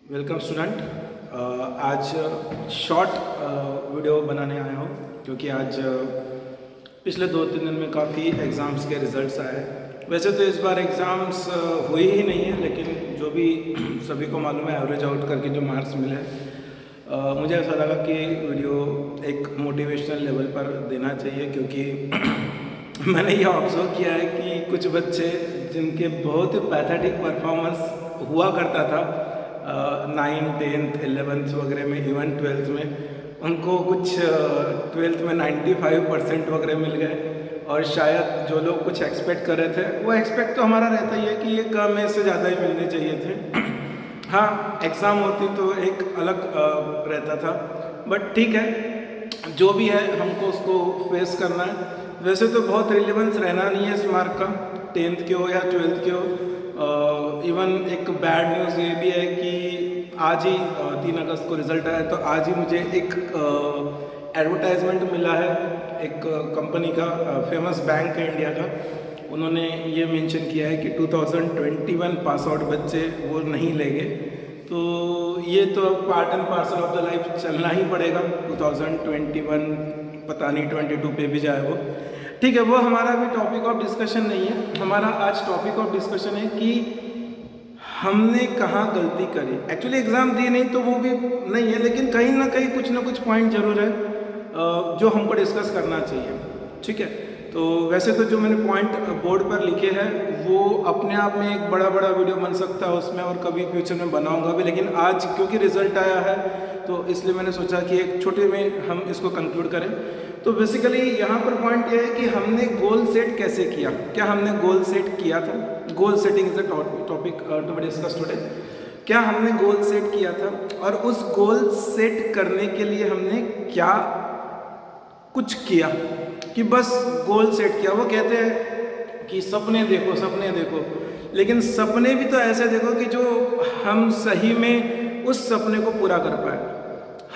Welcome student. आज short video बनाने आया हूँ क्योंकि आज पिछले 2-3 दिन में काफ़ी एग्ज़ाम्स के रिज़ल्ट्स आए। वैसे तो इस बार एग्ज़ाम्स हुए ही नहीं है, लेकिन जो भी सभी को मालूम है एवरेज आउट करके जो मार्क्स मिले मुझे ऐसा लगा कि वीडियो एक मोटिवेशनल लेवल पर देना चाहिए, क्योंकि मैंने ये ऑब्ज़र्व किया है कि कुछ बच्चे जिनके बहुत पैथेटिक परफॉर्मेंस हुआ करता था 9th 10th 11th वगैरह में, इवन 12th में, उनको कुछ 12th में 95% वगैरह मिल गए। और शायद जो लोग कुछ एक्सपेक्ट कर रहे थे, वो एक्सपेक्ट तो हमारा रहता ही है कि ये कम है, इससे ज़्यादा ही मिलने चाहिए थे। हाँ, एग्ज़ाम होती तो एक अलग रहता था, बट ठीक है, जो भी है हमको उसको फेस करना है। वैसे तो बहुत रिलेवेंस रहना नहीं है इस मार्क का, 10th के हो या 12th के हो। इवन एक बैड न्यूज़ ये भी है कि आज ही 3 अगस्त को रिज़ल्ट आया, तो आज ही मुझे एक एडवर्टाइजमेंट मिला है एक कंपनी का, फेमस बैंक है इंडिया का। उन्होंने ये मेंशन किया है कि 2021 पास आउट बच्चे वो नहीं लेंगे। तो ये तो part and parcel of the life, चलना ही पड़ेगा। 2021 पता नहीं 22 पे भी जाए वो, ठीक है, वो हमारा भी टॉपिक ऑफ डिस्कशन नहीं है। हमारा आज टॉपिक ऑफ डिस्कशन है कि हमने कहाँ गलती करी। एक्चुअली एग्ज़ाम दी नहीं तो वो भी नहीं है, लेकिन कहीं ना कहीं कुछ ना कुछ पॉइंट जरूर है जो हमको डिस्कस करना चाहिए, ठीक है। तो वैसे तो जो मैंने पॉइंट बोर्ड पर लिखे हैं वो अपने आप में एक बड़ा बड़ा वीडियो बन सकता है उसमें, और कभी फ्यूचर में बनाऊंगा भी, लेकिन आज क्योंकि रिजल्ट आया है तो इसलिए मैंने सोचा कि एक छोटे में हम इसको कंक्लूड करें। तो बेसिकली यहाँ पर पॉइंट ये है कि हमने गोल सेट कैसे किया। क्या हमने गोल सेट किया था? Goal setting is a topic to be discuss today. क्या हमने गोल सेट किया था, और उस गोल सेट करने के लिए हमने क्या कुछ किया कि बस गोल सेट किया। वो कहते हैं कि सपने देखो, सपने देखो, लेकिन सपने भी तो ऐसे देखो कि जो हम सही में उस सपने को पूरा कर पाए।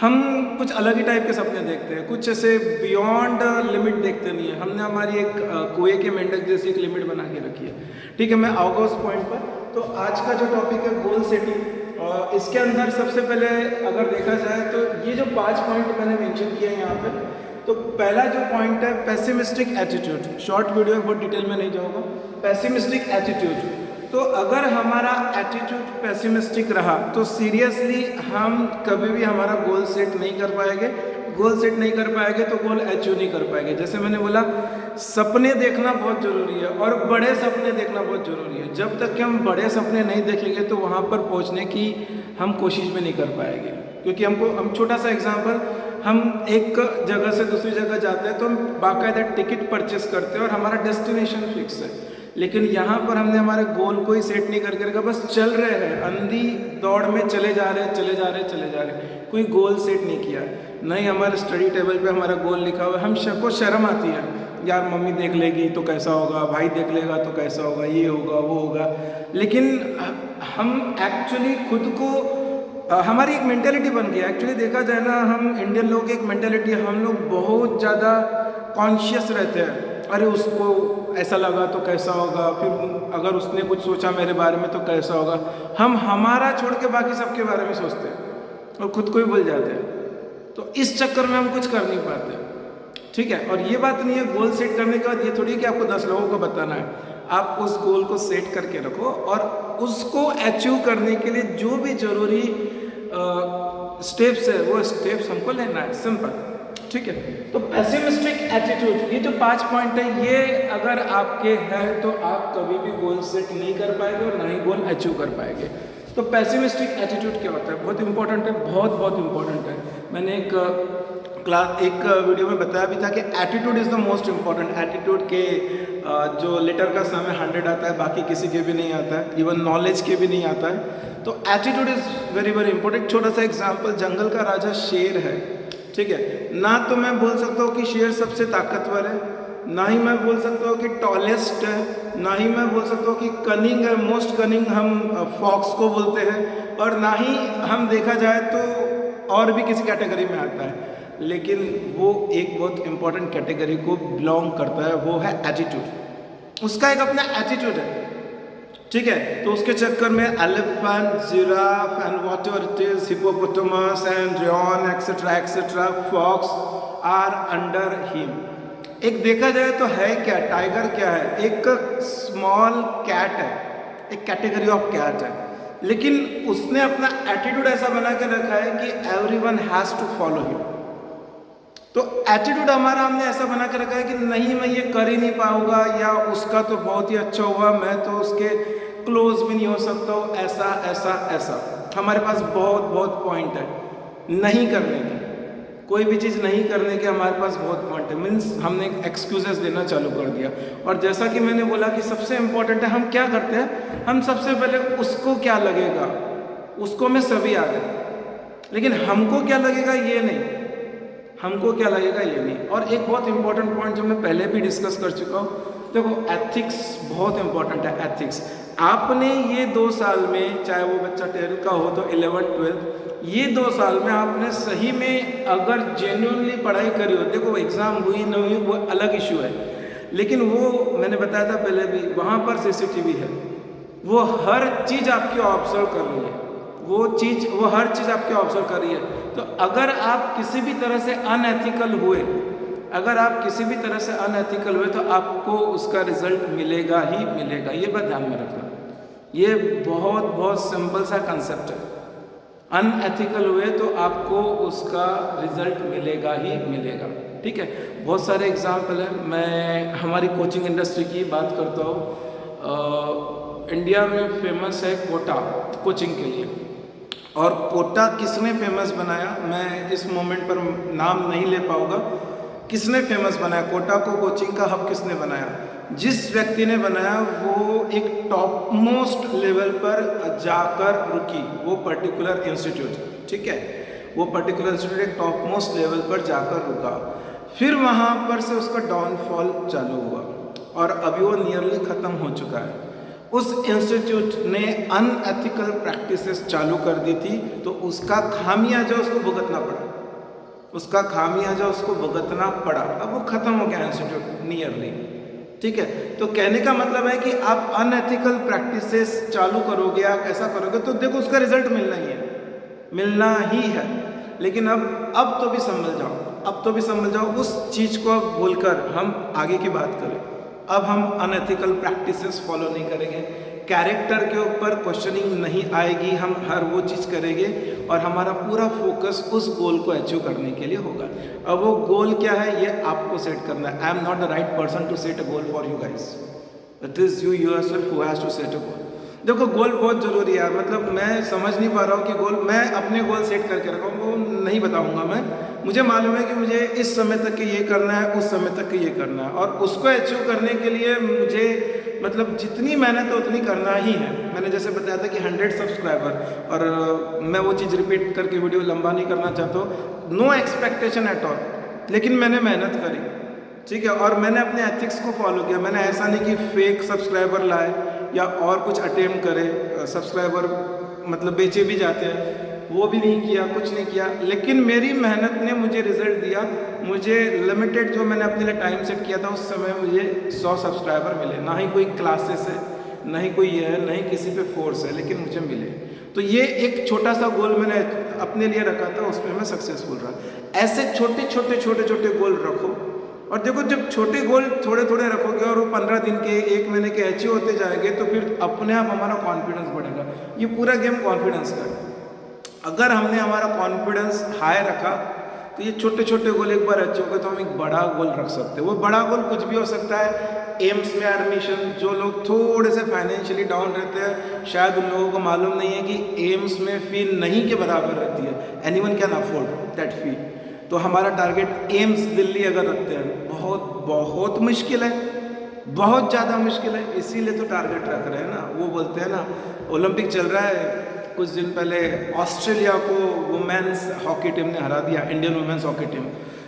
हम कुछ अलग ही टाइप के सपने देखते हैं, कुछ ऐसे बियॉन्ड लिमिट देखते नहीं है। हमने हमारी एक कुएं के मेंढक जैसी एक लिमिट बना के रखी है, ठीक है। मैं आऊँगा उस पॉइंट पर। तो आज का जो टॉपिक है गोल सेटिंग, और इसके अंदर सबसे पहले अगर देखा जाए तो ये जो 5 पॉइंट मैंने मेंशन किए हैं यहाँ पे, तो पहला जो पॉइंट है पेसिमिस्टिक एटीट्यूड। शॉर्ट वीडियो है, बहुत डिटेल में नहीं जाऊँगा। पेसिमिस्टिक एटीट्यूड, तो अगर हमारा एटीट्यूड पेसिमिस्टिक रहा तो सीरियसली हम कभी भी हमारा गोल सेट नहीं कर पाएंगे। गोल सेट नहीं कर पाएंगे तो गोल अचीव नहीं कर पाएंगे। जैसे मैंने बोला, सपने देखना बहुत ज़रूरी है, और बड़े सपने देखना बहुत ज़रूरी है। जब तक कि हम बड़े सपने नहीं देखेंगे तो वहाँ पर पहुँचने की हम कोशिश भी नहीं कर पाएंगे। क्योंकि हम छोटा सा एग्जाम्पल, हम एक जगह से दूसरी जगह जाते हैं तो हम बाकायदा टिकट परचेस करते हैं और हमारा डेस्टिनेशन फिक्स है, लेकिन यहाँ पर हमने हमारे गोल को ही सेट नहीं करके रखा, बस चल रहे हैं, अंधी दौड़ में चले जा रहे हैं, कोई गोल सेट नहीं किया। नहीं हमारे स्टडी टेबल पे हमारा गोल लिखा हुआ है। हम सबको शर्म आती है, यार मम्मी देख लेगी तो कैसा होगा, भाई देख लेगा तो कैसा होगा, ये होगा वो होगा। लेकिन हम एक्चुअली खुद को, हमारी एक मेंटेलिटी बन गई है। एक्चुअली देखा जाए ना, हम इंडियन लोगों की एक मेंटेलिटी है, हम लोग बहुत ज़्यादा कॉन्शियस रहते हैं। अरे उसको ऐसा लगा तो कैसा होगा, फिर अगर उसने कुछ सोचा मेरे बारे में तो कैसा होगा। हम हमारा छोड़ के बाकी सबके बारे में सोचते हैं और खुद को ही भूल जाते हैं। तो इस चक्कर में हम कुछ कर नहीं पाते, ठीक है। और ये बात नहीं है गोल सेट करने के बाद ये थोड़ी कि आपको 10 लोगों को बताना है। आप उस गोल को सेट करके रखो, और उसको अचीव करने के लिए जो भी जरूरी स्टेप्स है वो स्टेप्स हमको लेना है, सिंपल, ठीक है। तो पेसिमिस्टिक एटीट्यूड, ये जो 5 पॉइंट है, ये अगर आपके हैं तो आप कभी भी गोल सेट नहीं कर पाएंगे और ना ही गोल अचीव कर पाएंगे। तो पेसिमिस्टिक एटीट्यूड क्या होता है? बहुत इंपॉर्टेंट है, बहुत इंपॉर्टेंट है। मैंने एक वीडियो में बताया भी था कि attitude is the most important. Attitude के जो लेटर का समय 100 आता है, बाकी किसी के भी नहीं आता है, इवन नॉलेज के भी नहीं आता है। तो एटीट्यूड इज़ वेरी इंपॉर्टेंट। छोटा सा एग्जाम्पल, जंगल का राजा शेर है, ठीक है। ना तो मैं बोल सकता हूँ कि शेर सबसे ताकतवर है, ना ही मैं बोल सकता हूँ कि टॉलेस्ट है, ना ही मैं बोल सकता हूँ कि कनिंग है, मोस्ट कनिंग हम फॉक्स को बोलते हैं, और ना ही हम देखा जाए तो और भी किसी कैटेगरी में आता है। लेकिन वो एक बहुत इंपॉर्टेंट कैटेगरी को बिलोंग करता है, वो है एटीट्यूड। उसका एक अपना एटीट्यूड है। ठीक है। तो उसके चक्कर में elephant, giraffe and whatever it is, hippopotamus and Ron etcetera fox are under him. एक देखा जाए तो है क्या, टाइगर क्या है, एक स्मॉल कैट है, एक कैटेगरी ऑफ कैट है, लेकिन उसने अपना एटीट्यूड ऐसा बना के रखा है कि everyone has to follow him. तो एटीट्यूड हमारा हमने ऐसा बना के रखा है कि नहीं मैं ये कर ही नहीं पाऊंगा, या उसका तो बहुत ही अच्छा हुआ, मैं तो उसके क्लोज भी नहीं हो सकता हूँ, ऐसा ऐसा ऐसा। हमारे पास बहुत बहुत पॉइंट है नहीं करने के, कोई भी चीज़ नहीं करने के हमारे पास बहुत पॉइंट है। मीन्स हमने एक्सक्यूजेस देना चालू कर दिया। और जैसा कि मैंने बोला कि सबसे इम्पोर्टेंट है हम क्या करते हैं, हम सबसे पहले उसको क्या लगेगा, उसको में सभी आ गए, लेकिन हमको क्या लगेगा ये नहीं, हमको क्या लगेगा ये नहीं। और एक बहुत इंपॉर्टेंट पॉइंट जो मैं पहले भी डिस्कस कर चुका हूँ, देखो एथिक्स बहुत इंपॉर्टेंट है। एथिक्स आपने ये 2 साल में, चाहे वो बच्चा 10 का हो तो 11, 12, ये 2 साल में आपने सही में अगर जेन्युइनली पढ़ाई करी हो, देखो एग्ज़ाम हुई न हुई वो अलग इशू है, लेकिन वो मैंने बताया था पहले भी, वहाँ पर सीसीटीवी है, वो हर चीज़ आपकी ऑब्जर्व कर रही है, वो हर चीज़ आपके ऑब्जर्व कर रही है। तो अगर आप किसी भी तरह से अनएथिकल हुए, अगर आप किसी भी तरह से अनएथिकल हुए, तो आपको उसका रिजल्ट मिलेगा ही मिलेगा। ये बात ध्यान में रखना, ये बहुत बहुत सिंपल सा कंसेप्ट है। अनएथिकल हुए तो आपको उसका रिजल्ट मिलेगा ही मिलेगा। ठीक है, बहुत सारे एग्जाम्पल हैं। मैं हमारी कोचिंग इंडस्ट्री की बात करता हूँ। इंडिया में फेमस है कोटा कोचिंग के लिए, और कोटा किसने फेमस बनाया, मैं इस मोमेंट पर नाम नहीं ले पाऊंगा, किसने फेमस बनाया कोटा को, कोचिंग का हब किसने बनाया। जिस व्यक्ति ने बनाया वो एक टॉप मोस्ट लेवल पर जाकर रुकी, वो पर्टिकुलर इंस्टीट्यूट, ठीक है, वो पर्टिकुलर इंस्टीट्यूट एक टॉप मोस्ट लेवल पर जाकर रुका, फिर वहाँ पर से उसका डाउनफॉल चालू हुआ और अभी वो नियरली ख़त्म हो चुका है। उस इंस्टीट्यूट ने अनएथिकल प्रैक्टिसेस चालू कर दी थी, तो उसका खामियाजा उसको भुगतना पड़ा, उसका खामियाजा उसको भुगतना पड़ा। अब वो ख़त्म हो गया इंस्टीट्यूट नियरली। ठीक है, तो कहने का मतलब है कि आप अनएथिकल प्रैक्टिसेस चालू करोगे, आप ऐसा करोगे तो देखो उसका रिजल्ट मिलना ही है, मिलना ही है। लेकिन अब तो भी समझ जाओ, अब तो भी समझ जाओ, उस चीज़ को अब भूलकर हम आगे की बात करें। अब हम अनएथिकल प्रैक्टिसेस फॉलो नहीं करेंगे, कैरेक्टर के ऊपर क्वेश्चनिंग नहीं आएगी, हम हर वो चीज़ करेंगे और हमारा पूरा फोकस उस गोल को अचीव करने के लिए होगा। अब वो गोल क्या है ये आपको सेट करना है। I am not the right person to set a goal for you guys, it is you yourself who has to set a goal. देखो गोल बहुत ज़रूरी है यार, मतलब मैं समझ नहीं पा रहा हूँ कि गोल, मैं अपने गोल सेट करके रखा हूँ, वो नहीं बताऊँगा मैं। मुझे मालूम है कि मुझे इस समय तक ये करना है, उस समय तक ये करना है, और उसको अचीव करने के लिए मुझे मतलब जितनी मेहनत है उतनी करना ही है। मैंने जैसे बताया था कि 100 सब्सक्राइबर, और मैं वो चीज़ रिपीट करके वीडियो लंबा नहीं करना चाहता हूँ, नो एक्सपेक्टेशन एट ऑल, लेकिन मैंने मेहनत करी, ठीक है, और मैंने अपने एथिक्स को फॉलो किया। मैंने ऐसा नहीं कि फेक सब्सक्राइबर लाए या और कुछ अटेम्प्ट करे, सब्सक्राइबर मतलब बेचे भी जाते हैं, वो भी नहीं किया, कुछ नहीं किया, लेकिन मेरी मेहनत ने मुझे रिजल्ट दिया। मुझे लिमिटेड जो मैंने अपने लिए टाइम सेट किया था उस समय मुझे 100 सब्सक्राइबर मिले, ना ही कोई क्लासेस है, ना ही कोई ये है, ना ही किसी पे फोर्स है, लेकिन मुझे मिले। तो ये एक छोटा सा गोल मैंने अपने लिए रखा था, उसमें मैं सक्सेसफुल रहा। ऐसे छोटे छोटे गोल रखो, और देखो जब छोटे गोल थोड़े थोड़े रखोगे और वो 15 दिन के, 1 महीने के अचीव होते जाएंगे, तो फिर अपने आप हमारा कॉन्फिडेंस बढ़ेगा। ये पूरा गेम कॉन्फिडेंस का है। अगर हमने हमारा कॉन्फिडेंस हाई रखा तो ये छोटे छोटे गोल एक बार अचीव हो गए तो हम एक बड़ा गोल रख सकते हैं। वो बड़ा गोल कुछ भी हो सकता है। एम्स में एडमिशन, जो लोग थोड़े से फाइनेंशियली डाउन रहते हैं, शायद उन लोगों को मालूम नहीं है कि एम्स में फ़ी नहीं के बराबर रहती है। एनीवन कैन अफोर्ड दैट फ़ी। तो हमारा टारगेट एम्स दिल्ली अगर रखते हैं, बहुत मुश्किल है, बहुत ज़्यादा मुश्किल है, इसीलिए तो टारगेट रख रहे हैं ना। वो बोलते हैं ना, ओलंपिक चल रहा है, कुछ दिन पहले ऑस्ट्रेलिया को वुमेन्स हॉकी टीम ने हरा दिया, इंडियन वुमेन्स हॉकी टीम,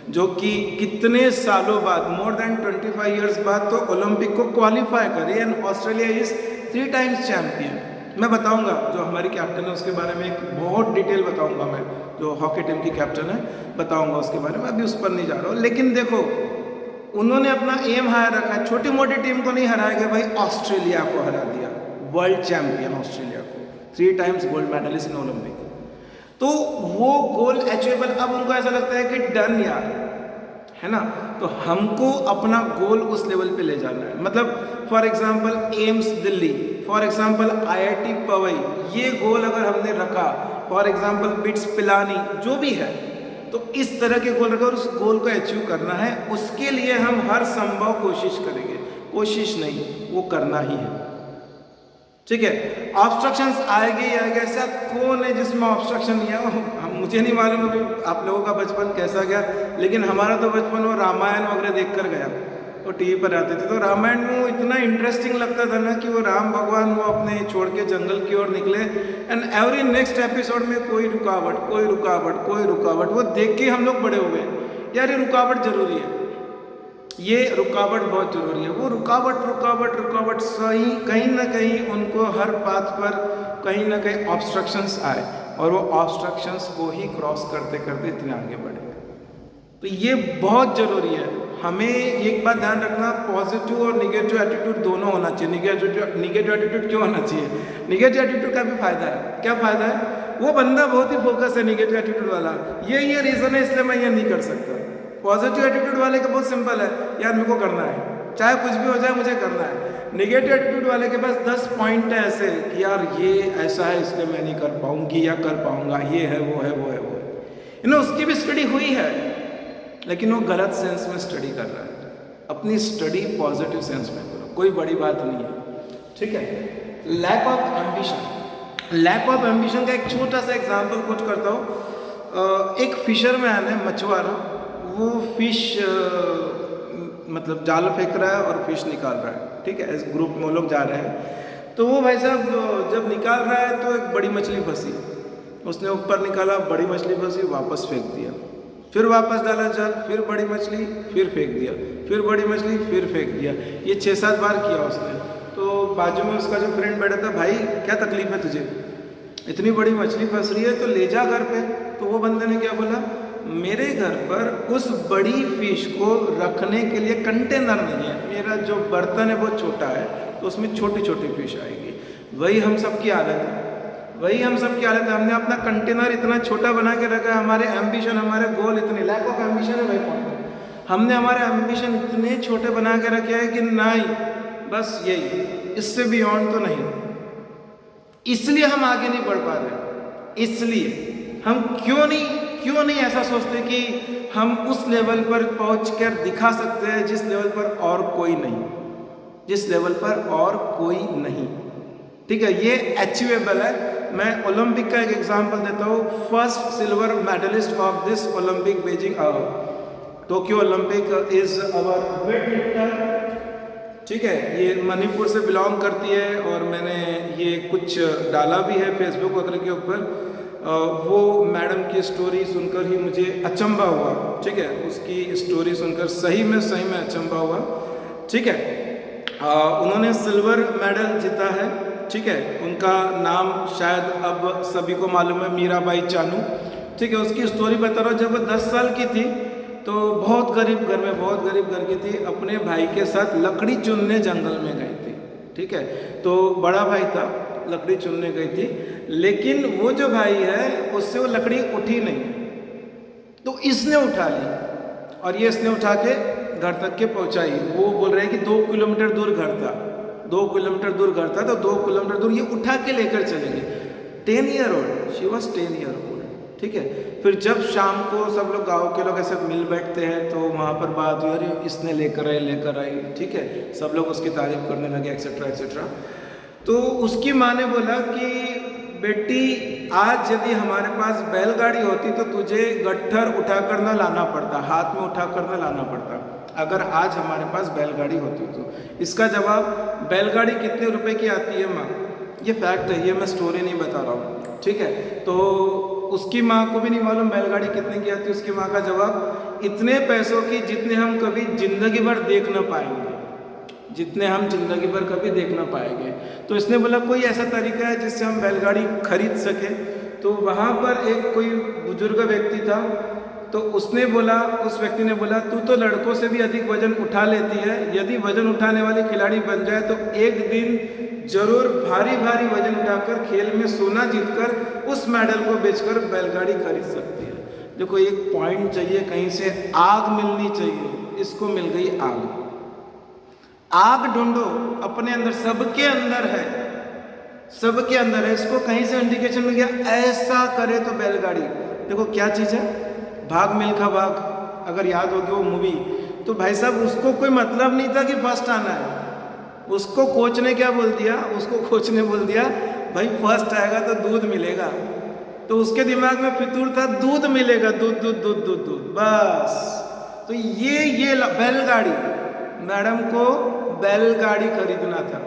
जो कि कितने सालों बाद, मोर देन 25 ईयर्स बाद तो ओलंपिक को क्वालिफाई करी, and Australia is 3 times champion. मैं बताऊंगा जो हमारी कैप्टन है उसके बारे में एक बहुत डिटेल बताऊंगा, मैं जो हॉकी टीम की कैप्टन है बताऊंगा उसके बारे में, अभी उस पर नहीं जा रहा हूँ। लेकिन देखो उन्होंने अपना एम हाई रखा है, छोटी मोटी टीम को नहीं हराया गया भाई, ऑस्ट्रेलिया को हरा दिया, वर्ल्ड चैंपियन ऑस्ट्रेलिया को, 3 times gold medalist in Olympic. तो वो गोल अचीवेबल, अब उनको ऐसा लगता है कि डन यार, है ना, तो हमको अपना गोल उस लेवल पे ले जाना है। मतलब for example AIIMS Delhi, for example IIT Powai, ये गोल अगर हमने रखा, फॉर एग्जांपल बिट्स पिलानी, जो भी है, तो इस तरह के गोल रखा और उस गोल को अचीव करना है, उसके लिए हम हर संभव कोशिश करेंगे। कोशिश नहीं, वो करना ही है, ठीक है। ऑब्स्ट्रक्शंस आएंगे ही आएंगे, ऐसा कौन है जिसमें ऑब्स्ट्रक्शन नहीं है? मुझे नहीं मालूम अभी आप लोगों का बचपन कैसा गया, लेकिन हमारा तो बचपन वो रामायण वगैरह देख कर गया, वो टीवी पर आते थे। तो रामायण में वो इतना इंटरेस्टिंग लगता था ना कि वो राम भगवान वो अपने छोड़ के जंगल की ओर निकले, एंड एवरी नेक्स्ट एपिसोड में कोई रुकावट कोई रुकावट कोई रुकावट, वो देख के हम लोग बड़े हो गए यार, ये रुकावट जरूरी है, ये रुकावट बहुत जरूरी है। वो रुकावट रुकावट रुकावट सही, कहीं ना कहीं उनको हर पाथ पर कहीं ना कहीं ऑब्स्ट्रक्शंस आए, और वो ऑब्स्ट्रक्शंस को ही क्रॉस करते करते इतने आगे बढ़े। तो ये बहुत ज़रूरी है। हमें एक बात ध्यान रखना, पॉजिटिव और निगेटिव एटीट्यूड दोनों होना चाहिए। निगेटिव एटीट्यूड क्यों होना चाहिए? निगेटिव एटीट्यूड का भी फायदा है। क्या फायदा है? वो बंदा बहुत ही फोकस है निगेटिव एटीट्यूड वाला, ये रीज़न है इसलिए मैं ये नहीं कर सकता। पॉजिटिव एटीट्यूड वाले का बहुत सिंपल है, यार मेरे को करना है, चाहे कुछ भी हो जाए मुझे करना है। निगेटिव एटीट्यूड वाले के पास 10 पॉइंट है ऐसे कि यार ये ऐसा है इसलिए मैं नहीं कर पाऊंगी या कर पाऊंगा, ये है वो है वो है वो है। उसकी भी स्टडी हुई है, लेकिन वो गलत सेंस में स्टडी कर रहा है। अपनी स्टडी पॉजिटिव सेंस में करो, कोई बड़ी बात नहीं है, ठीक है। Lack of ambition, lack of ambition का एक छोटा सा एग्जाम्पल कुछ करता हूँ। एक फिशरमैन है, मछुआरा, वो फिश मतलब जाल फेंक रहा है और फिश निकाल रहा है, ठीक है। इस ग्रुप में वो लोग जा रहे हैं, तो वो भाई साहब जब निकाल रहा है तो एक बड़ी मछली फंसी, उसने ऊपर निकाला, बड़ी मछली फंसी, वापस फेंक दिया, फिर वापस डाला जाल, फिर बड़ी मछली, फिर फेंक दिया, फिर बड़ी मछली, फिर फेंक दिया। ये 6-7 बार किया उसने। तो बाजू में उसका जो फ्रेंड बैठा था, भाई क्या तकलीफ है तुझे, इतनी बड़ी मछली फंस रही है तो ले जा घर पे। तो वो बंदे ने क्या बोला, मेरे घर पर उस बड़ी फिश को रखने के लिए कंटेनर नहीं है, मेरा जो बर्तन है वो छोटा है, तो उसमें छोटी छोटी फिश आएगी। वही हम सब की हालत है, वही हम सब की हालत है। हमने अपना कंटेनर इतना छोटा बना के रखा है, हमारे एम्बिशन, हमारे गोल इतने, लैक ऑफ एम्बिशन है भाई पॉइंट। हमने हमारे एम्बिशन इतने छोटे बना के रखे हैं कि नहीं, बस यही, इससे बियॉन्ड तो नहीं। इसलिए हम आगे नहीं बढ़ पा रहे। इसलिए हम क्यों नहीं ऐसा सोचते कि हम उस लेवल पर पहुंचकर दिखा सकते हैं जिस लेवल पर और कोई नहीं, जिस लेवल पर और कोई नहीं, ठीक है। ये अचीवेबल है। मैं ओलंपिक का एक एग्जांपल देता हूँ। First silver medalist of this Olympic Beijing Tokyo Olympic is our weightlifter, ठीक है। ये मणिपुर से बिलोंग करती है, और मैंने ये कुछ डाला भी है फेसबुक वगैरह के ऊपर। वो मैडम की स्टोरी सुनकर ही मुझे अचंभा हुआ, ठीक है। उसकी स्टोरी सुनकर सही में अचंभा हुआ, ठीक है। उन्होंने सिल्वर मेडल जीता है, ठीक है। उनका नाम शायद अब सभी को मालूम है, मीराबाई चानू, ठीक है। उसकी स्टोरी बता रहा हूँ। जब वो 10 साल की थी तो बहुत गरीब घर की थी, अपने भाई के साथ लकड़ी चुनने जंगल में गई थी, ठीक है। तो बड़ा भाई था, लकड़ी चुनने गई थी, लेकिन वो जो भाई है उससे वो लकड़ी उठी नहीं, तो इसने उठा ली, और ये इसने उठा के घर तक के पहुंचाई। वो बोल रहे हैं कि 2 किलोमीटर दूर घर था, 2 किलोमीटर दूर घर था, तो 2 किलोमीटर दूर ये उठा के लेकर चले गए। 10 year old, she was 10 year old, ठीक है। फिर जब शाम को सब लोग गांव के लोग ऐसे मिल बैठते हैं, तो वहाँ पर बात हुई, अरे इसने लेकर आई, ठीक है। सब लोग उसकी तारीफ करने लगे, एक्सेट्रा एक्सेट्रा। तो उसकी माँ ने बोला कि बेटी, आज यदि हमारे पास बैलगाड़ी होती तो तुझे गट्ठर उठाकर न लाना पड़ता, हाथ में उठाकर न लाना पड़ता, अगर आज हमारे पास बैलगाड़ी होती तो। इसका जवाब, बैलगाड़ी कितने रुपए की आती है माँ, ये फैक्ट है, ये मैं स्टोरी नहीं बता रहा हूँ, ठीक है। तो उसकी माँ को भी नहीं मालूम बैलगाड़ी कितने की आती है। उसकी माँ का जवाब, इतने पैसों की जितने हम कभी जिंदगी भर देख न पाएंगे, जितने हम जिंदगी भर कभी देख ना पाएंगे। तो इसने बोला कोई ऐसा तरीका है जिससे हम बैलगाड़ी खरीद सके। तो वहाँ पर एक कोई बुजुर्ग व्यक्ति था, तो उसने बोला, उस व्यक्ति ने बोला, तू तो लड़कों से भी अधिक वजन उठा लेती है, यदि वजन उठाने वाली खिलाड़ी बन जाए तो एक दिन जरूर भारी भारी वजन उठाकर खेल में सोना जीतकर उस मेडल को बेचकर बैलगाड़ी खरीद सकती है। देखो एक पॉइंट चाहिए, कहीं से आग मिलनी चाहिए, इसको मिल गई आग। आग ढूंढो अपने अंदर, सबके अंदर है, सबके अंदर है, इसको कहीं से इंडिकेशन मिल गया, ऐसा करे तो बैलगाड़ी। देखो क्या चीज है, भाग मिल्खा भाग, अगर याद होगी वो मूवी, तो भाई साहब उसको कोई मतलब नहीं था कि फर्स्ट आना है, उसको कोच ने क्या बोल दिया, उसको कोच ने बोल दिया भाई फर्स्ट आएगा तो दूध मिलेगा, तो उसके दिमाग में फितूर था दूध मिलेगा, दूध दूध दूध दूध दूध, बस। तो ये बैलगाड़ी, मैडम को बैलगाड़ी खरीदना था,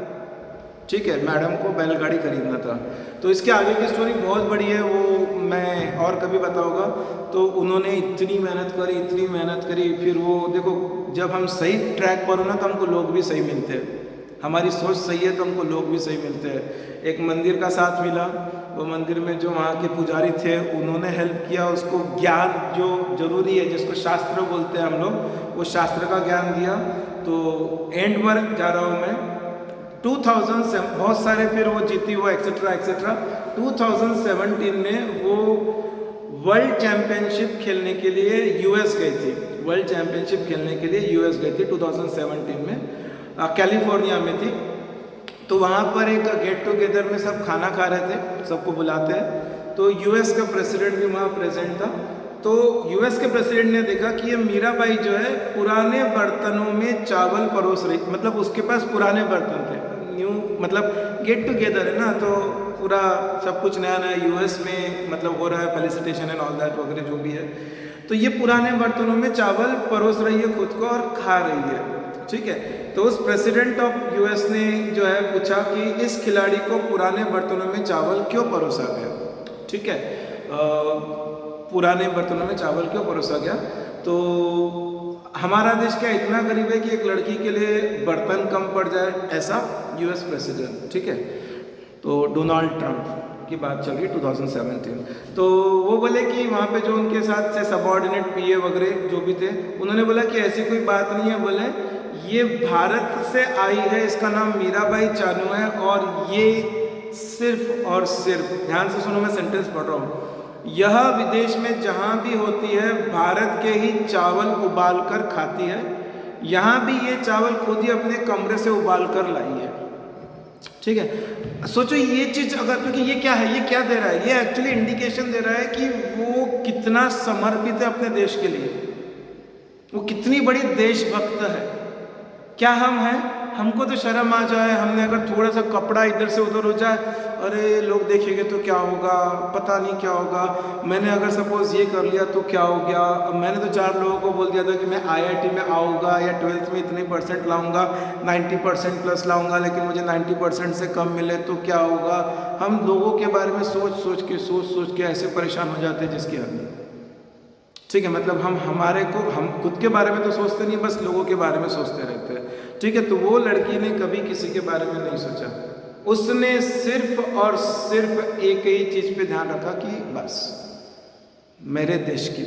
ठीक है, मैडम को बैलगाड़ी खरीदना था। तो इसके आगे की स्टोरी बहुत बड़ी है, वो मैं और कभी बताऊंगा। तो उन्होंने इतनी मेहनत करी, इतनी मेहनत करी, फिर वो देखो जब हम सही ट्रैक पर हो ना तो हमको लोग भी सही मिलते हैं, हमारी सोच सही है तो हमको लोग भी सही मिलते हैं। एक मंदिर का साथ मिला, वो मंदिर में जो वहाँ के पुजारी थे उन्होंने हेल्प किया, उसको ज्ञान जो जरूरी है, जिसको शास्त्र बोलते हैं हम लोग, वो शास्त्र का ज्ञान दिया। तो एंड पर जा रहा हूँ मैं, 2000 से बहुत सारे फिर वो जीती वो एक्सेट्रा एक्सेट्रा। 2017 में वो वर्ल्ड चैंपियनशिप खेलने के लिए यूएस गई थी, वर्ल्ड चैंपियनशिप खेलने के लिए यूएस गई थी 2017 में, कैलिफोर्निया में थी। तो वहाँ पर एक गेट टुगेदर में सब खाना खा रहे थे, सबको बुलाते हैं, तो यूएस का प्रेसिडेंट भी वहाँ प्रेजेंट था। तो यूएस के प्रेसिडेंट ने देखा कि ये मीराबाई जो है पुराने बर्तनों में चावल परोस रही, मतलब उसके पास पुराने बर्तन थे, न्यू मतलब गेट टुगेदर है ना, तो पूरा सब कुछ नया नया यूएस में मतलब हो रहा है, फेलिसिटेशन एंड ऑल दैट वगैरह जो भी है। तो ये पुराने बर्तनों में चावल परोस रही है खुद को और खा रही है, ठीक है। तो उस प्रेसिडेंट ऑफ यूएस ने जो है पूछा कि इस खिलाड़ी को पुराने बर्तनों में चावल क्यों परोसा गया, ठीक है, पुराने बर्तनों में चावल क्यों परोसा गया। तो हमारा देश क्या इतना गरीब है कि एक लड़की के लिए बर्तन कम पड़ जाए, ऐसा यूएस प्रेसिडेंट, ठीक है। तो डोनाल्ड ट्रंप की बात चल रही 2017। तो वो बोले कि वहाँ पे जो उनके साथ से सबॉर्डिनेट पीए वगैरह जो भी थे, उन्होंने बोला कि ऐसी कोई बात नहीं है, बोले ये भारत से आई है, इसका नाम मीराबाई चानू है, और ये सिर्फ और सिर्फ, ध्यान से सुनो मैं सेंटेंस पढ़ रहा हूँ, यह विदेश में जहाँ भी होती है भारत के ही चावल उबाल कर खाती है, यहाँ भी ये चावल खुद ही अपने कमरे से उबाल कर लाई है, ठीक है। सोचो ये चीज अगर, क्योंकि ये क्या है, ये क्या दे रहा है, ये एक्चुअली इंडिकेशन दे रहा है कि वो कितना समर्पित है अपने देश के लिए, वो कितनी बड़ी देशभक्त है। क्या हम हैं, हमको तो शर्म आ जाए, हमने अगर थोड़ा सा कपड़ा इधर से उधर हो जाए, अरे लोग देखेंगे तो क्या होगा, पता नहीं क्या होगा, मैंने अगर सपोज ये कर लिया तो क्या हो गया, अब मैंने तो 4 लोगों को बोल दिया था कि मैं आईआईटी में आऊँगा या 12th में इतने % लाऊंगा, 90% प्लस लाऊंगा, लेकिन मुझे 90% से कम मिले तो क्या होगा। हम लोगों के बारे में सोच सोच के ऐसे परेशान हो जाते हैं जिसकी हद नहीं, ठीक है। मतलब हम खुद के बारे में तो सोचते नहीं, बस लोगों के बारे में सोचते रहते हैं, ठीक है। तो वो लड़की ने कभी किसी के बारे में नहीं सोचा, उसने सिर्फ और सिर्फ एक ही चीज पे ध्यान रखा कि बस मेरे देश की।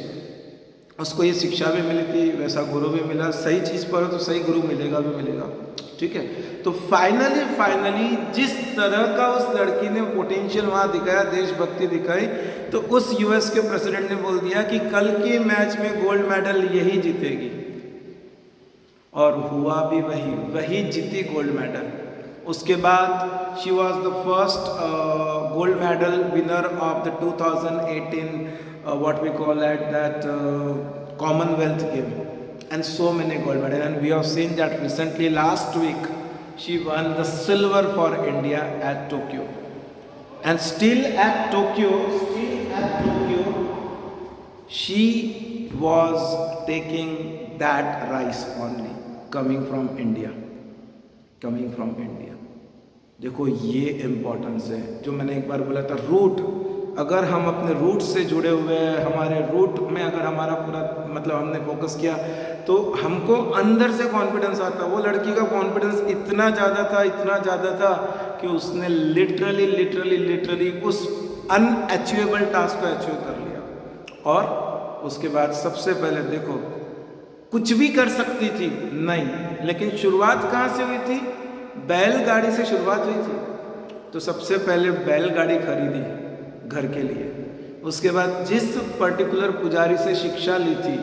उसको ये शिक्षा भी मिली थी, वैसा गुरु भी मिला, सही चीज पर हो तो सही गुरु मिलेगा भी मिलेगा, ठीक है। तो फाइनली जिस तरह का उस लड़की ने पोटेंशियल वहाँ दिखाया, देशभक्ति दिखाई, तो उस यूएस के प्रेसिडेंट ने बोल दिया कि कल के मैच में गोल्ड मेडल यही जीतेगी, और हुआ भी वही जीती गोल्ड मेडल। उसके बाद she was the first gold medal winner of the 2018 what we call at that Commonwealth game, and so many gold medals, and we have seen that recently last week she won the silver for India at Tokyo, and still at Tokyo she was taking that rice only coming from India. देखो ये importance है, जो मैंने एक बार बोला था, root. अगर हम अपने रूट से जुड़े हुए हैं, हमारे रूट में अगर हमारा पूरा मतलब हमने फोकस किया तो हमको अंदर से कॉन्फिडेंस आता। वो लड़की का कॉन्फिडेंस इतना ज़्यादा था कि उसने लिटरली उस अनअचीवेबल टास्क को अचीव कर लिया। और उसके बाद सबसे पहले देखो, कुछ भी कर सकती थी नहीं, लेकिन शुरुआत कहाँ से हुई थी, बैलगाड़ी से शुरुआत हुई थी। तो सबसे पहले बैलगाड़ी खरीदी घर के लिए, उसके बाद जिस पर्टिकुलर पुजारी से शिक्षा ली थी,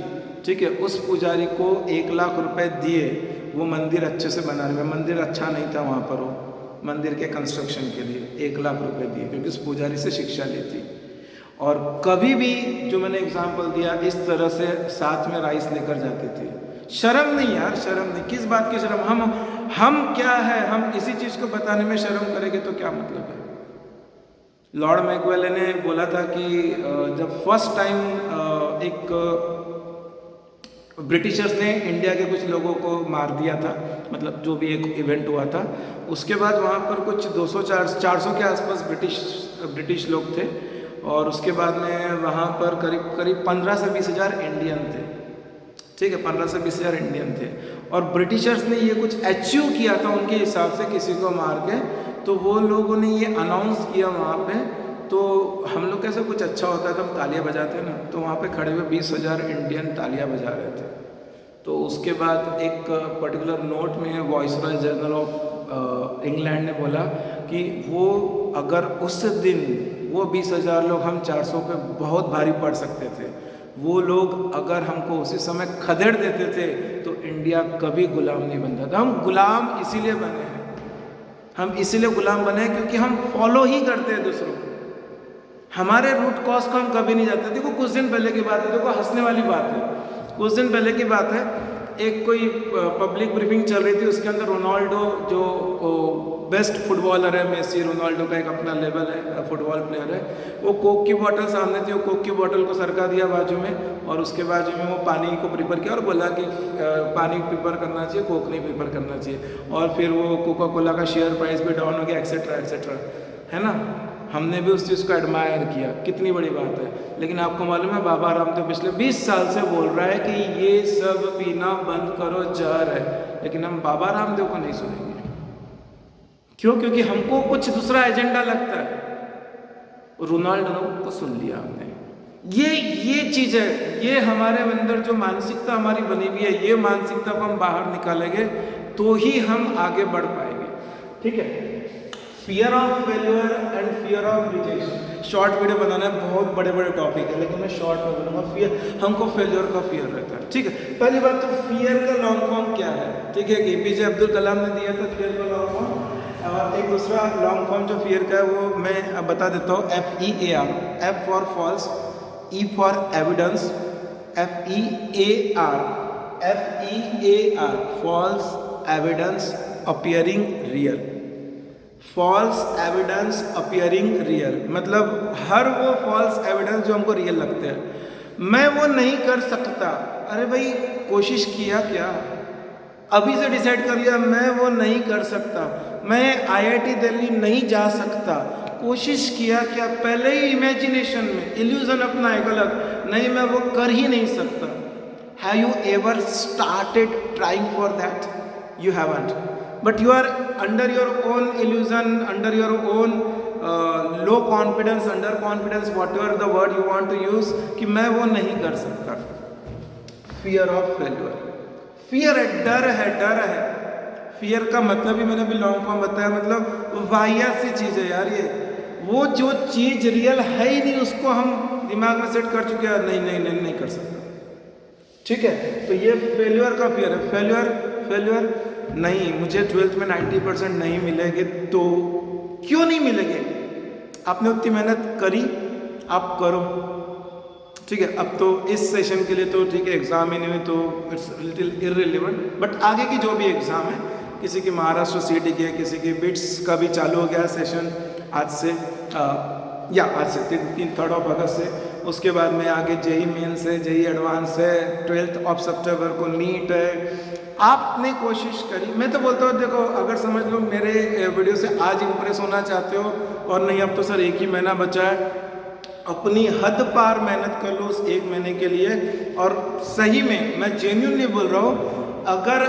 ठीक है, उस पुजारी को 1 लाख रुपए दिए वो मंदिर अच्छे से बनाने में। मंदिर अच्छा नहीं था वहाँ पर, वो मंदिर के कंस्ट्रक्शन के लिए 1 लाख रुपए दिए क्योंकि उस पुजारी से शिक्षा ली थी। और कभी भी जो मैंने एग्जाम्पल दिया इस तरह से साथ में राइस लेकर जाते थे। शर्म नहीं यार, शर्म नहीं, किस बात की शर्म? हम क्या है, हम इसी चीज़ को बताने में शर्म करेंगे तो क्या मतलब है? लॉर्ड मैकवेले ने बोला था कि जब फर्स्ट टाइम एक ब्रिटिशर्स ने इंडिया के कुछ लोगों को मार दिया था, मतलब जो भी एक इवेंट हुआ था, उसके बाद वहाँ पर कुछ 200-400 के आसपास ब्रिटिश लोग थे। और उसके बाद में वहाँ पर करीब 15 से 20 हज़ार इंडियन थे, ठीक है, 15 से 20 हज़ार इंडियन थे। और ब्रिटिशर्स ने ये कुछ अचीव किया था उनके हिसाब से किसी को मार के, तो वो लोगों ने ये अनाउंस किया वहाँ पे। तो हम लोग कैसे कुछ अच्छा होता है तो हम तालियां बजाते हैं ना, तो वहाँ पे खड़े हुए 20,000 इंडियन तालियां बजा रहे थे। तो उसके बाद एक पर्टिकुलर नोट में वॉइसरॉय जनरल ऑफ इंग्लैंड ने बोला कि वो अगर उस दिन वो 20,000 लोग, हम 400 पे बहुत भारी पड़ सकते थे, वो लोग अगर हमको उसी समय खदेड़ देते थे तो इंडिया कभी गुलाम नहीं बनता था। हम गुलाम इसीलिए बने हैं, हम इसीलिए गुलाम बने हैं क्योंकि हम फॉलो ही करते हैं दूसरों को, हमारे रूट कॉज को हम कभी नहीं जाते। देखो कुछ दिन पहले की बात है, देखो हंसने वाली बात है, कुछ दिन पहले की बात है, एक कोई पब्लिक ब्रीफिंग चल रही थी, उसके अंदर रोनाल्डो जो बेस्ट फुटबॉलर है, मेसी, रोनाल्डो का एक अपना लेवल है, फुटबॉल प्लेयर है, वो कोक की बोतल सामने थी, वो कोक की बोतल को सरका दिया बाजू में, और उसके बाजू में वो पानी को प्रिपेयर किया और बोला कि पानी प्रिपेयर करना चाहिए, कोक नहीं प्रिपेयर करना चाहिए। और फिर वो कोका कोला का शेयर प्राइस भी डाउन हो गया, एक्सेट्रा एक्सेट्रा, है ना। हमने भी उस चीज़ को एडमायर किया, कितनी बड़ी बात है। लेकिन आपको मालूम है बाबा रामदेव पिछले 20 साल से बोल रहा है कि ये सब पीना बंद करो, जहर है, लेकिन हम बाबा रामदेव को नहीं सुनेंगे। क्यों? क्योंकि हमको कुछ दूसरा एजेंडा लगता है। रोनाल्डो को सुन लिया हमने, ये चीज़ है, ये हमारे अंदर जो मानसिकता हमारी बनी हुई है, ये मानसिकता को हम बाहर निकालेंगे तो ही हम आगे बढ़ पाएंगे, ठीक है। Fear of failure and fear of rejection, short video बनाना है, बहुत बड़े बड़े टॉपिक है, लेकिन मैं शॉर्ट में बोलूँगा। फियर, हमको फेल्यूर का फियर रहता है, ठीक है। पहली बात तो फियर का लॉन्ग फॉर्म क्या है, ठीक है, APJ अब्दुल कलाम ने दिया था फियर का लॉन्ग फॉर्म। और एक दूसरा लॉन्ग फॉर्म जो फियर का है वो मैं अब बता देता हूँ, FEAR, F for false, E for evidence, FEAR, false evidence appearing real. False evidence appearing real मतलब हर वो फॉल्स एविडेंस जो हमको रियल लगते हैं, मैं वो नहीं कर सकता। अरे भाई कोशिश किया क्या? अभी से डिसाइड कर लिया मैं वो नहीं कर सकता, मैं IIT दिल्ली नहीं जा सकता, कोशिश किया क्या? पहले ही इमेजिनेशन में इल्यूजन अपना एक अलग, नहीं मैं वो कर ही नहीं सकता। Have you ever started trying for that? You haven't, but you are under your own illusion, under your own low confidence, under confidence, whatever the word you want to use, कि मैं वो नहीं कर सकता। Fear of failure, fear है, डर है, डर है। Fear का मतलब ही मैंने भी लॉन्ग फॉर्म बताया, मतलब वाहियात सी चीज़ है यार ये, वो जो चीज़ रियल है ही नहीं उसको हम दिमाग में सेट कर चुके हैं, नहीं नहीं नहीं नहीं कर सकता, ठीक है। तो ये फेल्यूर का फियर है। फेल्यूर नहीं, मुझे 12th में 90% नहीं मिलेंगे, तो क्यों नहीं मिलेंगे? आपने उतनी मेहनत करी, आप करो, ठीक है। अब तो इस सेशन के लिए तो ठीक है, एग्जाम ही नहीं हुई तो इट्स लिटिल इररिलेवेंट, बट आगे की जो भी एग्जाम है, किसी की महाराष्ट्र CET की है, किसी की बिट्स का भी चालू हो गया सेशन आज से, आज से 3 अगस्त से। उसके बाद में आगे JEE मेंस है, JEE एडवांस है, 12 सितंबर को नीट है। आपने कोशिश करी, मैं तो बोलता हूँ देखो, अगर समझ लो मेरे वीडियो से आज इम्प्रेस होना चाहते हो, और नहीं अब तो सर 1 ही महीना बचा है, अपनी हद पार मेहनत कर लो उस 1 महीने के लिए। और सही में मैं जेन्युइनली बोल रहा हूँ, अगर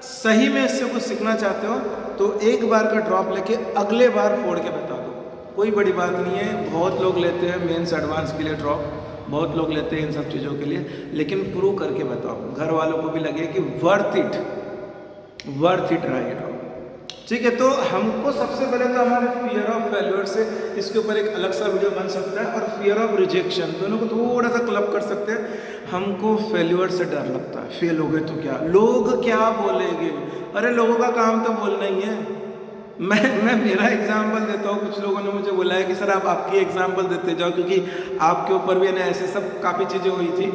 सही में इससे कुछ सीखना चाहते हो तो एक बार का ड्रॉप लेके अगले बार फोड़ के बता दो, कोई बड़ी बात नहीं है। बहुत लोग लेते हैं मेंस एडवांस के लिए ड्रॉप, बहुत लोग लेते हैं इन सब चीज़ों के लिए, लेकिन प्रूव करके बताओ, घर वालों को भी लगे कि वर्थ इट रहा ये ड्रॉप। ठीक है। तो हमको सबसे पहले तो हमारे फियर ऑफ फेल्योर से इसके ऊपर एक अलग सा वीडियो बन सकता है, और फियर ऑफ रिजेक्शन, दोनों को थोड़ा सा क्लब कर सकते हैं। हमको फेल्योर से डर लगता है, फेल हो गए तो क्या, लोग क्या बोलेंगे। अरे लोगों का काम तो बोलना ही है। मैं मेरा एग्जाम्पल देता हूँ। कुछ लोगों ने मुझे बोला है कि सर आप आपकी एग्जाम्पल देते जाओ, क्योंकि आपके ऊपर भी ना ऐसे सब काफ़ी चीज़ें हुई थी।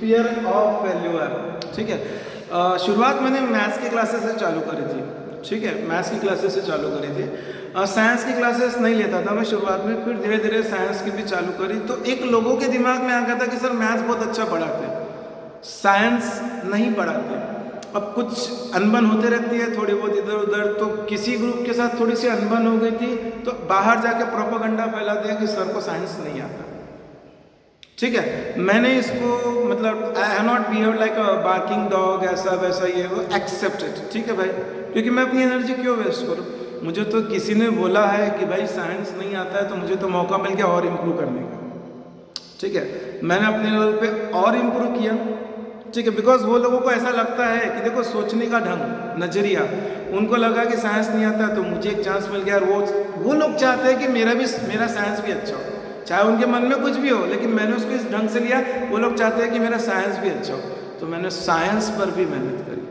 फियर ऑफ फेल्योर, ठीक है। शुरुआत मैंने मैथ्स की क्लासेस से चालू करी थी, ठीक है। मैथ्स की क्लासेस से चालू करी थी। साइंस की क्लासेस नहीं लेता था मैं शुरुआत में, फिर धीरे धीरे साइंस की भी चालू करी। तो एक लोगों के दिमाग में आ गया था कि सर मैथ्स बहुत अच्छा पढ़ाते हैं, साइंस नहीं पढ़ाते। अब कुछ अनबन होते रहती है थोड़ी बहुत इधर उधर, तो किसी ग्रुप के साथ थोड़ी सी अनबन हो गई थी, तो बाहर जाके प्रोपेगेंडा फैला दिया कि सर को साइंस नहीं आता, ठीक है। मैंने इसको मतलब I have not behave like a barking dog, ऐसा वैसा ये वो, एक्सेप्टेड, ठीक है भाई, क्योंकि मैं अपनी एनर्जी क्यों वेस्ट करूँ। मुझे तो किसी ने बोला है कि भाई साइंस नहीं आता है, तो मुझे तो मौका मिल गया और इम्प्रूव करने का, ठीक है। मैंने अपने लेवल पे और इम्प्रूव किया, ठीक है। बिकॉज वो लोगों को ऐसा लगता है कि देखो सोचने का ढंग, नजरिया, उनको लगा कि साइंस नहीं आता है तो मुझे एक चांस मिल गया, और वो लोग चाहते हैं कि मेरा साइंस भी अच्छा हो, चाहे उनके मन में कुछ भी हो, लेकिन मैंने उसको इस ढंग से लिया। वो लोग चाहते हैं कि मेरा साइंस भी अच्छा हो, तो मैंने साइंस पर भी मेहनत करी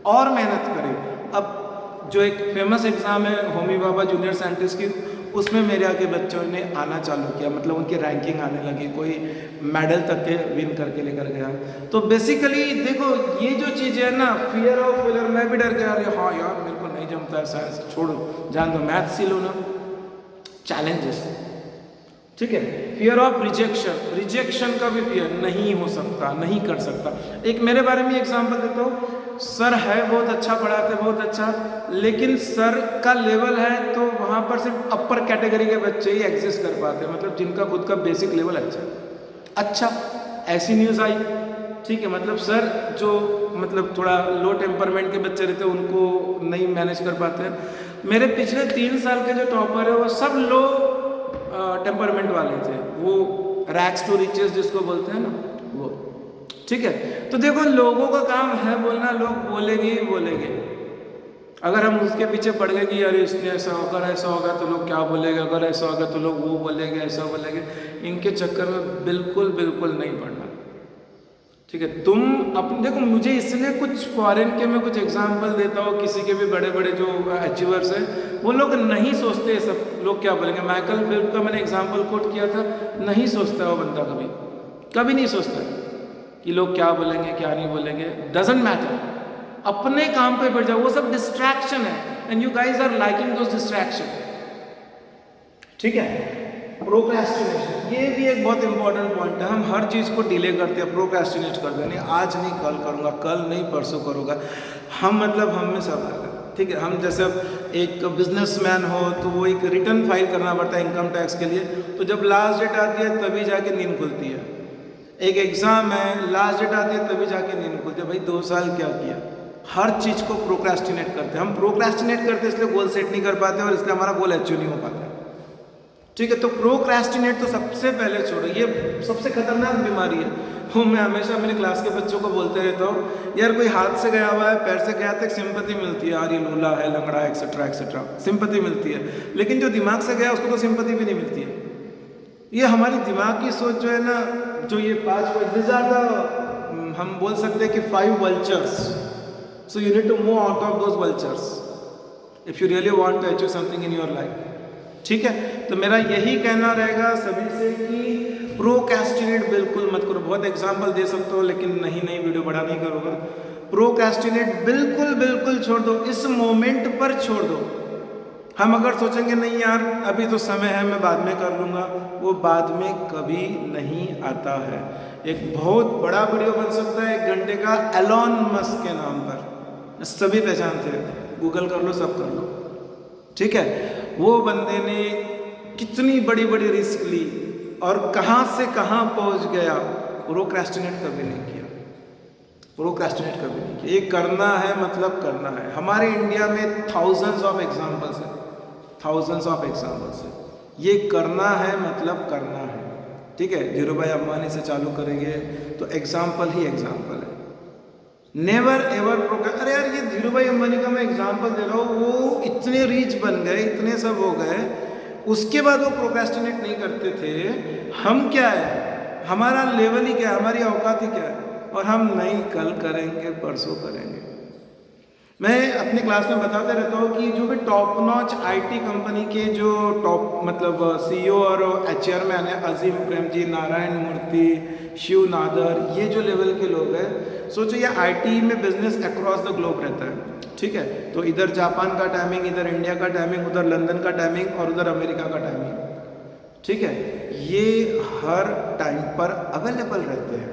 और मेहनत करी। अब जो एक फेमस एग्ज़ाम है होमी भाभा जूनियर साइंटिस्ट की, उसमें मेरे आगे बच्चों ने आना चालू किया, मतलब उनकी रैंकिंग आने लगी, कोई मेडल तक के विन करके लेकर गया। तो बेसिकली देखो ये जो चीज़ है ना, फियर ऑफ फेलियर, मैं भी डर गया, अरे हाँ यार मेरे को नहीं जमता है साइंस, छोड़ो जान दो, मैथ्स ही लो ना। चैलेंजेस, ठीक है। फियर ऑफ रिजेक्शन, रिजेक्शन का भी फियर, नहीं हो सकता, नहीं कर सकता। एक मेरे बारे में एग्जांपल देता हूँ। सर है बहुत अच्छा पढ़ाते, बहुत अच्छा, लेकिन सर का लेवल है तो वहाँ पर सिर्फ अपर कैटेगरी के बच्चे ही एग्जिस्ट कर पाते हैं, मतलब जिनका खुद का बेसिक लेवल अच्छा, ऐसी न्यूज़ आई, ठीक है। मतलब सर जो मतलब थोड़ा लो टेम्परमेंट के बच्चे रहते हैं उनको नहीं मैनेज कर पाते हैं। मेरे पिछले 3 साल के जो टॉपर है वो सब लो टेम्परमेंट वाले थे, वो रैक्स टू रिचेस जिसको बोलते हैं ना, वो, ठीक है। तो देखो लोगों का काम है बोलना, लोग बोलेंगे ही बोलेंगे। अगर हम उसके पीछे पड़ गए कि यार इसने ऐसा, अगर ऐसा होगा तो लोग क्या बोलेंगे, अगर ऐसा होगा तो लोग वो बोलेंगे, ऐसा बोलेंगे, इनके चक्कर में बिल्कुल बिल्कुल नहीं पड़ना, ठीक है। तुम अपने देखो, मुझे इसलिए कुछ फॉरेन के मैं कुछ एग्जांपल देता हूँ, किसी के भी बड़े बड़े जो अचीवर्स हैं, वो लोग नहीं सोचते सब लोग क्या बोलेंगे। माइकल फेल्प्स का मैंने एग्जांपल कोट किया था, नहीं सोचता वो बंदा, कभी नहीं सोचता कि लोग क्या बोलेंगे क्या नहीं बोलेंगे, डजंट मैटर, अपने काम पे बढ़ जाओ। वो सब डिस्ट्रैक्शन है, and you guys are liking those distraction, ठीक है। प्रोक्रेस्टिनेशन, ये भी एक बहुत इंपॉर्टेंट पॉइंट है। हम हर चीज़ को डिले करते हैं, प्रोक्रेस्टिनेट करते हैं, नहीं आज नहीं कल करूँगा, कल नहीं परसों करूँगा। हम मतलब हम में सब आ गए, ठीक है। हम जैसे अब एक बिजनेसमैन हो तो वो एक रिटर्न फाइल करना पड़ता है इनकम टैक्स के लिए, तो जब लास्ट डेट आती है तभी जाके नींद खुलती है। एक एग्ज़ाम है, लास्ट डेट आती है तभी जाके नींद खुलती है। भाई 2 साल क्या किया, हर चीज़ को प्रोक्रेस्टिनेट करते हैं। हम प्रोक्रेस्टिनेट करते हैं इसलिए गोल सेट नहीं कर पाते और इसलिए हमारा गोल अचीव नहीं हो पाता, ठीक है। तो प्रोक्रेस्टिनेट तो सबसे पहले छोड़ो, ये सबसे खतरनाक बीमारी है। वो मैं हमेशा मेरे क्लास के बच्चों को बोलते रहता हूँ, यार कोई हाथ से गया हुआ है, पैर से गया तक सिंपैथी मिलती है, यार ये लूला है, लंगड़ा है, एक्सेट्रा एक्सेट्रा, सिंपैथी मिलती है। लेकिन जो दिमाग से गया उसको तो सिंपैथी भी नहीं मिलती है। ये हमारी दिमाग की सोच जो है ना, जो ये 5 दिस आर द, हम बोल सकते हैं कि 5 vultures. So you need to move out of those vultures if you really want to achieve something in your life, ठीक है। तो मेरा यही कहना रहेगा सभी से कि प्रोक्रेस्टिनेट बिल्कुल मत करो। बहुत एग्जांपल दे सकते हो लेकिन नहीं वीडियो बड़ा नहीं करूँगा। प्रोक्रेस्टिनेट बिल्कुल बिल्कुल छोड़ दो, इस मोमेंट पर छोड़ दो। हम अगर सोचेंगे नहीं यार अभी तो समय है, मैं बाद में कर लूँगा, वो बाद में कभी नहीं आता है। एक बहुत बड़ा वीडियो बन सकता है 1 घंटे का एलॉन मस्क के नाम पर, सभी पहचानते हैं, गूगल कर लो, सब कर लो, ठीक है। वो बंदे ने कितनी बड़ी बड़ी रिस्क ली और कहाँ से कहाँ पहुँच गया। प्रोक्रेस्टिनेट कभी नहीं किया, प्रोक्रेस्टिनेट कभी नहीं किया। ये करना है मतलब करना है। हमारे इंडिया में थाउजेंड्स ऑफ एग्जाम्पल्स हैं, थाउजेंड्स ऑफ एग्जाम्पल्स हैं। ये करना है मतलब करना है, ठीक है। धीरू भाई अंबानी से चालू करेंगे तो एग्जाम्पल ही एग्जाम्पल है। नेवर एवर अरे यार, ये धीरू भाई अंबानी का मैं एग्जांपल दे रहा हूँ। वो इतने रीच बन गए, इतने सब हो गए, उसके बाद वो प्रोक्रेस्टिनेट नहीं करते थे। हम क्या है, हमारा लेवल ही क्या है, हमारी औकात ही क्या है, और हम नहीं कल करेंगे, परसों करेंगे। मैं अपनी क्लास में बताते रहता हूँ कि जो भी टॉप नॉच आईटी कंपनी के जो टॉप मतलब सीईओ और एचआर मैन है, अजीम प्रेमजी, नारायण मूर्ति, शिव नादर, ये जो लेवल के लोग हैं, सोचो ये आईटी में बिजनेस अक्रॉस द ग्लोब रहता है, ठीक है। तो इधर जापान का टाइमिंग, इधर इंडिया का टाइमिंग, उधर लंदन का टाइमिंग और उधर अमेरिका का टाइमिंग, ठीक है। ये हर टाइम पर अवेलेबल रहते हैं।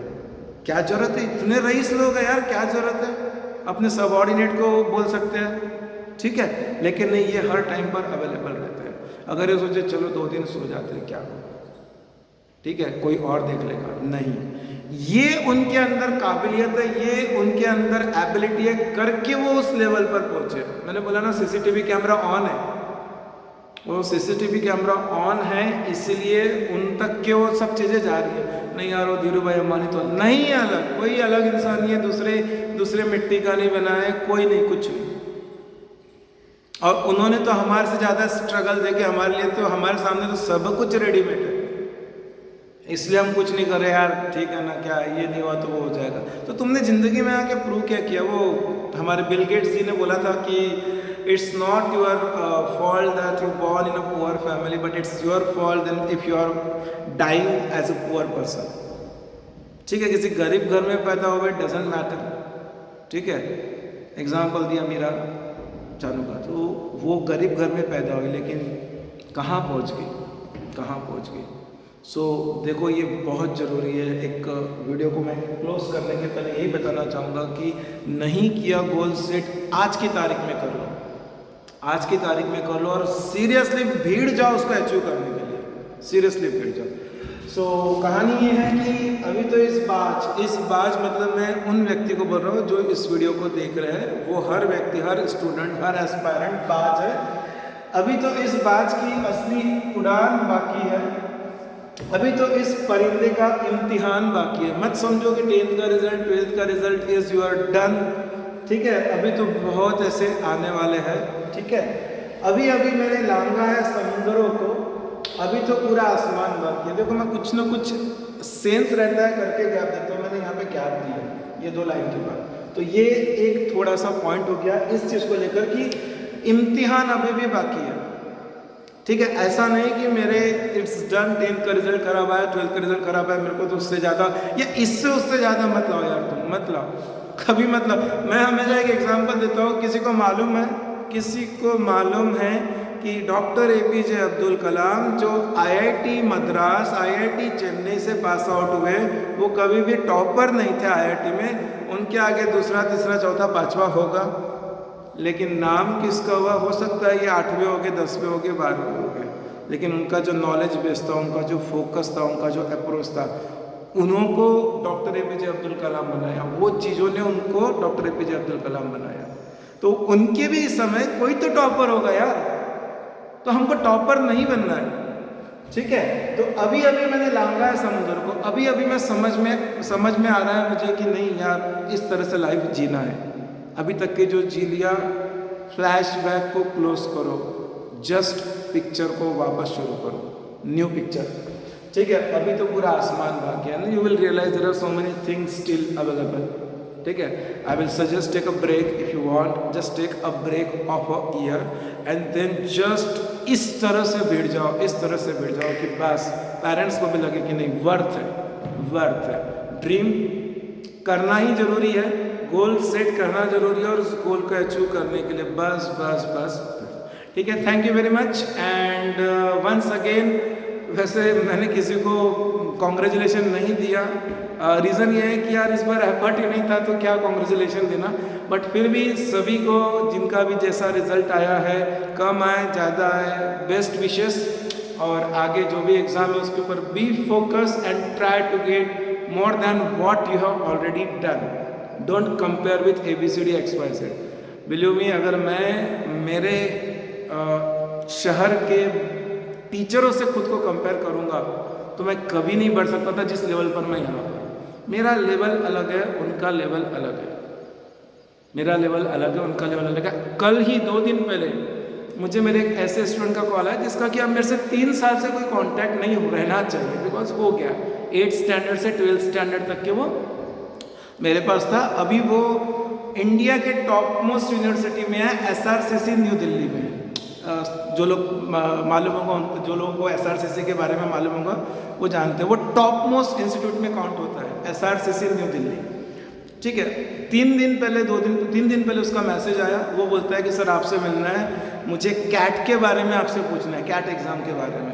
क्या जरूरत है, इतने रईस लोग हैं यार, क्या जरूरत है, अपने सबऑर्डिनेट को बोल सकते हैं, ठीक है। लेकिन नहीं, ये हर टाइम पर अवेलेबल रहते हैं। अगर ये सोचे चलो 2 दिन सो जाते हैं, क्या हो, ठीक है, कोई और देख लेगा, नहीं, ये उनके अंदर काबिलियत है, ये उनके अंदर एबिलिटी है, करके वो उस लेवल पर पहुंचे। मैंने बोला ना, सीसीटीवी कैमरा ऑन है, वो सीसीटीवी कैमरा ऑन है, इसलिए उन तक के वो सब चीज़ें जा रही है। नहीं यार, वो धीरू भाई अंबानी तो नहीं है अलग, कोई अलग इंसान नहीं है, दूसरे मिट्टी का नहीं बना है, कोई नहीं, कुछ नहीं। और उन्होंने तो हमारे से ज़्यादा स्ट्रगल देके हमारे लिए, तो हमारे सामने तो सब कुछ रेडीमेड है, इसलिए हम कुछ नहीं कर रहे यार, ठीक है ना, क्या ये नहीं हुआ तो वो हो जाएगा। तो तुमने ज़िंदगी में आके प्रूव क्या किया? वो हमारे बिल गेट्स जी ने बोला था कि it's not your fault that you born in a poor family, but it's your fault then if you are dying as a poor person, ठीक है। किसी गरीब घर में पैदा हुए, डजेंट मैटर, ठीक है। एग्जाम्पल दिया मीरा चानू का, तो वो गरीब घर में पैदा हुई, लेकिन कहाँ पहुँच गई, कहाँ पहुँच गई। सो देखो, ये बहुत ज़रूरी है। एक वीडियो को मैं क्लोज करने के पहले यही बताना चाहूँगा कि नहीं किया गोल सेट, आज की तारीख में कर लो, आज की तारीख में कर लो, और सीरियसली भीड़ जाओ उसको अचीव करने के लिए, सीरियसली भीड़ जाओ। सो कहानी ये है कि अभी तो इस बाज मतलब मैं उन व्यक्ति को बोल रहा हूँ जो इस वीडियो को देख रहे हैं, वो हर व्यक्ति, हर स्टूडेंट, हर एस्पायरेंट बाज है। अभी तो इस बाज की असली उड़ान बाकी है, अभी तो इस परिंदे का इम्तिहान बाकी है। मत समझो कि 10th का रिजल्ट, 12th का result is you are done, ठीक है। अभी तो बहुत ऐसे आने वाले हैं, ठीक है। अभी अभी मैंने लांगा है समुद्रों को, अभी तो पूरा आसमान बाकी है। देखो, मैं कुछ ना कुछ सेंस रहता है करके गैप देता हूँ, मैंने यहाँ पे गैप दिया ये 2 लाइन के बाद। तो ये एक थोड़ा सा पॉइंट हो गया इस चीज़ को लेकर कि इम्तिहान अभी भी बाकी है, ठीक है। ऐसा नहीं कि मेरे इट्स डन, 10th का रिजल्ट खराब आया, 12th का रिजल्ट खराब आया, मेरे को तो उससे ज़्यादा या इससे उससे ज़्यादा मत लाओ यार, तुम मत लाओ, कभी मत लाओ। मैं हमेशा एक एग्जांपल देता हूँ, किसी को मालूम है कि डॉक्टर APJ अब्दुल कलाम जो IIT मद्रास, IIT चेन्नई से पास आउट हुए, वो कभी भी टॉपर नहीं थे IIT में। उनके आगे दूसरा, तीसरा, चौथा, 5वां होगा, लेकिन नाम किसका हुआ? हो सकता है ये 8वें हो गए, 10वें हो गए, 12वें हो गए, लेकिन उनका जो नॉलेज बेस था, उनका जो फोकस था, उनका जो अप्रोच था, उन्होंने डॉक्टर APJ अब्दुल कलाम बनाया। वो चीज़ों ने उनको डॉक्टर APJ अब्दुल कलाम बनाया। तो उनके भी इस समय कोई तो टॉपर होगा यार, तो हमको टॉपर नहीं बनना है, ठीक है। तो अभी अभी मैंने लांगा है समुद्र को, अभी अभी मैं समझ में आ रहा है मुझे कि नहीं यार, इस तरह से लाइफ जीना है। अभी तक के जो जी लिया, फ्लैशबैक को क्लोज करो, जस्ट पिक्चर को वापस शुरू करो, न्यू पिक्चर, ठीक है। अभी तो पूरा आसमान बाकी है, you will realise there are so many things still available, ठीक है। I will suggest take a break if you want, just take a break of a year and then just इस तरह से बैठ जाओ, इस तरह से बैठ जाओ कि बस पेरेंट्स को भी लगे कि नहीं, वर्थ है। ड्रीम करना ही जरूरी है, गोल सेट करना जरूरी है, और उस गोल को अचीव करने के लिए बस, ठीक है। Thank you very much and once again, वैसे मैंने किसी को कॉन्ग्रेचुलेशन नहीं दिया, रीज़न ये है कि यार इस बार एफर्ट ही नहीं था, तो क्या कॉन्ग्रेचुलेशन देना। बट फिर भी सभी को, जिनका भी जैसा रिजल्ट आया है, कम आए ज़्यादा आए, बेस्ट विशेस, और आगे जो भी एग्ज़ाम है उसके ऊपर be focus and try to get more than what you have already done. Don't compare with ABCD XYZ। Believe me, अगर मैं मेरे शहर के टीचरों से खुद को कंपेयर करूंगा तो मैं कभी नहीं बढ़ सकता था जिस लेवल पर मैं यहाँ पर। मेरा लेवल अलग है, उनका लेवल अलग है, मेरा लेवल अलग है, उनका लेवल अलग है। कल ही 2 दिन पहले मुझे मेरे एक ऐसे स्टूडेंट का कॉल आया जिसका कि अब मेरे से 3 साल से कोई कांटेक्ट नहीं हो रहना चाहिए, बिकॉज हो गया 8th स्टैंडर्ड से 12th स्टैंडर्ड तक के वो मेरे पास था। अभी वो इंडिया के टॉप मोस्ट यूनिवर्सिटी में है, SRCC न्यू दिल्ली में। जो लोग मालूम होगा, जो लोगों को SRCC के बारे में मालूम होगा वो जानते हैं, वो टॉप मोस्ट इंस्टीट्यूट में काउंट होता है, SRCC न्यू दिल्ली। ठीक है, 3 दिन पहले उसका मैसेज आया। वो बोलता है कि सर आपसे मिलना है, मुझे कैट के बारे में आपसे पूछना है, कैट एग्ज़ाम के बारे में।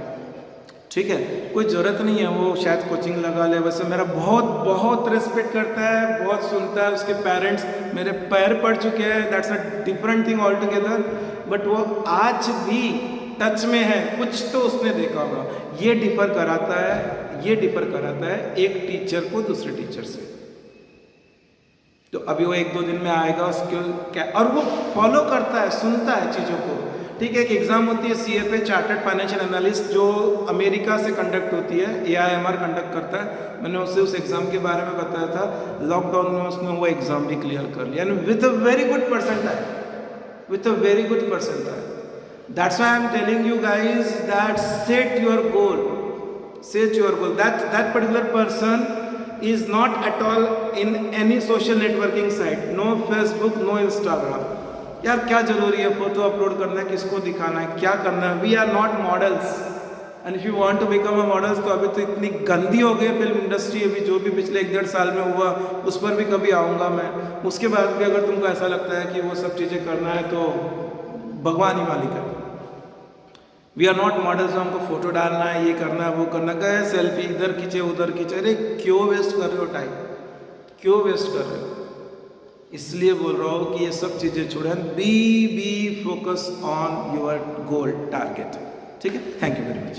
ठीक है, कोई ज़रूरत नहीं है, वो शायद कोचिंग लगा ले। वैसे मेरा बहुत रिस्पेक्ट करता है, बहुत सुनता है। उसके पेरेंट्स मेरे पैर पड़ चुके हैं, that's a different thing all together. But वो आज भी टच में है, कुछ तो उसने देखा होगा। ये डिफर कराता है एक टीचर को दूसरे टीचर से। तो अभी वो 1-2 दिन में आएगा, उसके क्या, और वो फॉलो करता है, सुनता है चीज़ों को। ठीक है, एक एग्ज़ाम होती है CFA, चार्टर्ड फाइनेंशियल एनालिस्ट, जो अमेरिका से कंडक्ट होती है, AIMR कंडक्ट करता है। मैंने उससे उस एग्ज़ाम के बारे में बताया था। लॉकडाउन में उसने वो एग्ज़ाम भी क्लियर कर लिया, and with a very good percentile. That's why I am telling you guys that set your goal. That particular person is not at all in any social networking site, no Facebook, no Instagram। यार क्या जरूरी है photo upload करना है, किसको दिखाना है, क्या करना है? We are not models, and if you want to become a models, तो अभी तो इतनी गंदी हो गई फिल्म इंडस्ट्री। अभी जो भी पिछले 1-1.5 साल में हुआ, उस पर भी कभी आऊँगा मैं। उसके बाद भी अगर तुमको ऐसा लगता है कि वो सब चीज़ें करना है, तो भगवान ही मालिक है। वी आर नॉट मॉडल्स, हमको फोटो डालना है, ये करना है, वो करना, गए सेल्फी इधर खींचे उधर खींचे। अरे क्यों वेस्ट कर रहे हो टाइम, क्यों वेस्ट कर रहे हो? इसलिए बोल रहा हूँ कि ये सब चीज़ें छोड़ें, B focus on your goal target. ठीक है, थैंक यू वेरी मच।